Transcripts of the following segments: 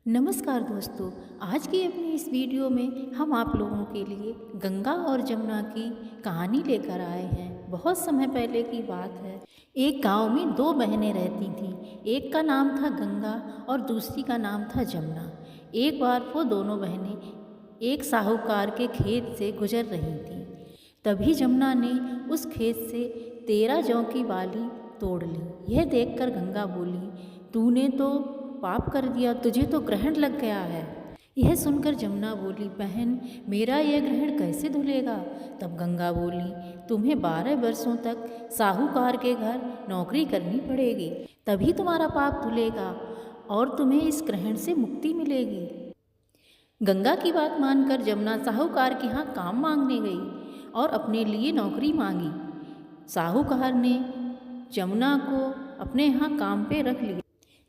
नमस्कार दोस्तों। आज की अपनी इस वीडियो में हम आप लोगों के लिए गंगा और जमुना की कहानी लेकर आए हैं। बहुत समय पहले की बात है। एक गांव में दो बहनें रहती थीं। एक का नाम था गंगा और दूसरी का नाम था जमुना। एक बार वो दोनों बहनें एक साहूकार के खेत से गुजर रही थीं। तभी जमुना ने उस खेत से 13 जौ की बाली तोड़ ली। यह देखकर गंगा बोली, तूने तो पाप कर दिया, तुझे तो ग्रहण लग गया है। यह सुनकर जमुना बोली, बहन मेरा यह ग्रहण कैसे धुलेगा। तब गंगा बोली, तुम्हें 12 वर्षों तक साहूकार के घर नौकरी करनी पड़ेगी, तभी तुम्हारा पाप धुलेगा और तुम्हें इस ग्रहण से मुक्ति मिलेगी। गंगा की बात मानकर जमुना साहूकार के यहाँ काम मांगने गई और अपने लिए नौकरी मांगी। साहूकार ने जमुना को अपने यहाँ काम पे रख लिया।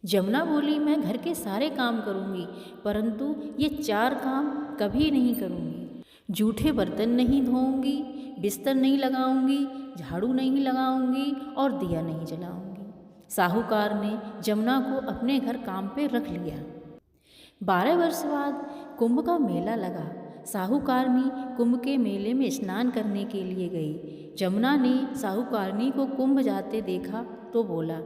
जमुना बोली, मैं घर के सारे काम करूँगी, परंतु ये 4 काम कभी नहीं करूँगी। जूठे बर्तन नहीं धोऊंगी, बिस्तर नहीं लगाऊंगी, झाड़ू नहीं लगाऊंगी और दिया नहीं जलाऊंगी। साहूकार ने जमुना को अपने घर काम पे रख लिया। 12 वर्ष बाद कुंभ का मेला लगा। साहूकारनी कुंभ के मेले में स्नान करने के लिए गई। जमुना ने साहूकारनी को कुंभ जाते देखा तो बोला,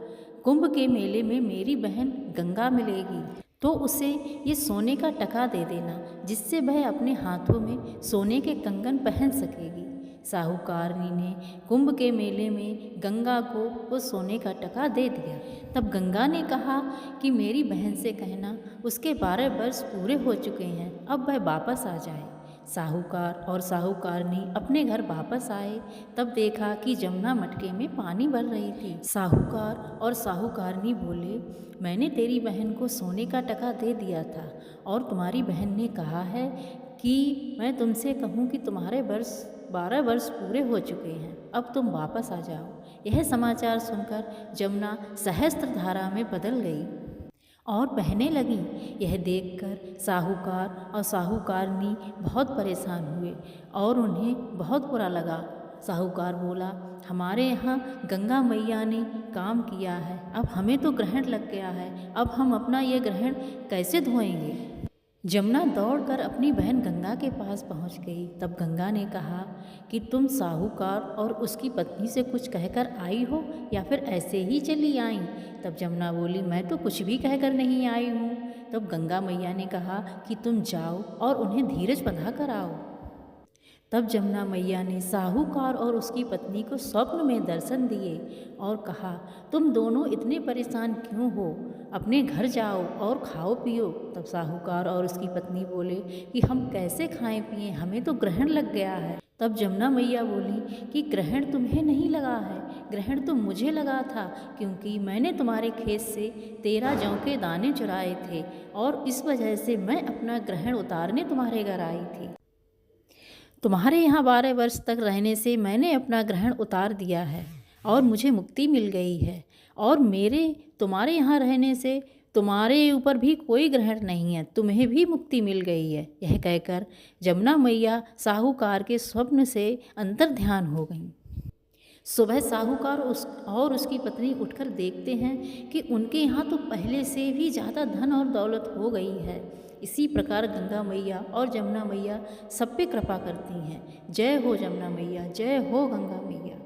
कुंभ के मेले में मेरी बहन गंगा मिलेगी तो उसे ये सोने का टका दे देना, जिससे वह अपने हाथों में सोने के कंगन पहन सकेगी। साहूकारनी ने कुंभ के मेले में गंगा को वो सोने का टका दे दिया। तब गंगा ने कहा कि मेरी बहन से कहना उसके 12 वर्ष पूरे हो चुके हैं, अब वह वापस आ जाए। साहूकार और साहूकारनी अपने घर वापस आए। तब देखा कि जमुना मटके में पानी भर रही थी। साहूकार और साहूकारनी बोले, मैंने तेरी बहन को सोने का टका दे दिया था और तुम्हारी बहन ने कहा है कि मैं तुमसे कहूँ कि तुम्हारे 12 वर्ष पूरे हो चुके हैं, अब तुम वापस आ जाओ। यह समाचार सुनकर जमुना सहस्त्र धारा में बदल गई और बहने लगी। यह देखकर साहूकार और साहूकारनी बहुत परेशान हुए और उन्हें बहुत बुरा लगा। साहूकार बोला, हमारे यहाँ गंगा मैया ने काम किया है, अब हमें तो ग्रहण लग गया है, अब हम अपना ये ग्रहण कैसे धोएंगे। जमुना दौड़कर अपनी बहन गंगा के पास पहुंच गई। तब गंगा ने कहा कि तुम साहूकार और उसकी पत्नी से कुछ कहकर आई हो या फिर ऐसे ही चली आई। तब जमुना बोली, मैं तो कुछ भी कहकर नहीं आई हूँ। तब गंगा मैया ने कहा कि तुम जाओ और उन्हें धीरज बंधा कर आओ। तब जमुना मैया ने साहूकार और उसकी पत्नी को स्वप्न में दर्शन दिए और कहा, तुम दोनों इतने परेशान क्यों हो, अपने घर जाओ और खाओ पियो। तब साहूकार और उसकी पत्नी बोले कि हम कैसे खाएं पिएं, हमें तो ग्रहण लग गया है। तब जमुना मैया बोली कि ग्रहण तुम्हें नहीं लगा है, ग्रहण तो मुझे लगा था, क्योंकि मैंने तुम्हारे खेत से 13 जौ के दाने चुराए थे और इस वजह से मैं अपना ग्रहण उतारने तुम्हारे घर आई थी। तुम्हारे यहाँ 12 वर्ष तक रहने से मैंने अपना ग्रहण उतार दिया है और मुझे मुक्ति मिल गई है, और मेरे तुम्हारे यहाँ रहने से तुम्हारे ऊपर भी कोई ग्रहण नहीं है, तुम्हें भी मुक्ति मिल गई है। यह कहकर जमुना मैया साहूकार के स्वप्न से अंतर्ध्यान हो गईं। सुबह साहूकार और उसकी पत्नी उठकर देखते हैं कि उनके यहाँ तो पहले से भी ज़्यादा धन और दौलत हो गई है। इसी प्रकार गंगा मैया और जमुना मैया सब पे कृपा करती हैं। जय हो जमुना मैया, जय हो गंगा मैया।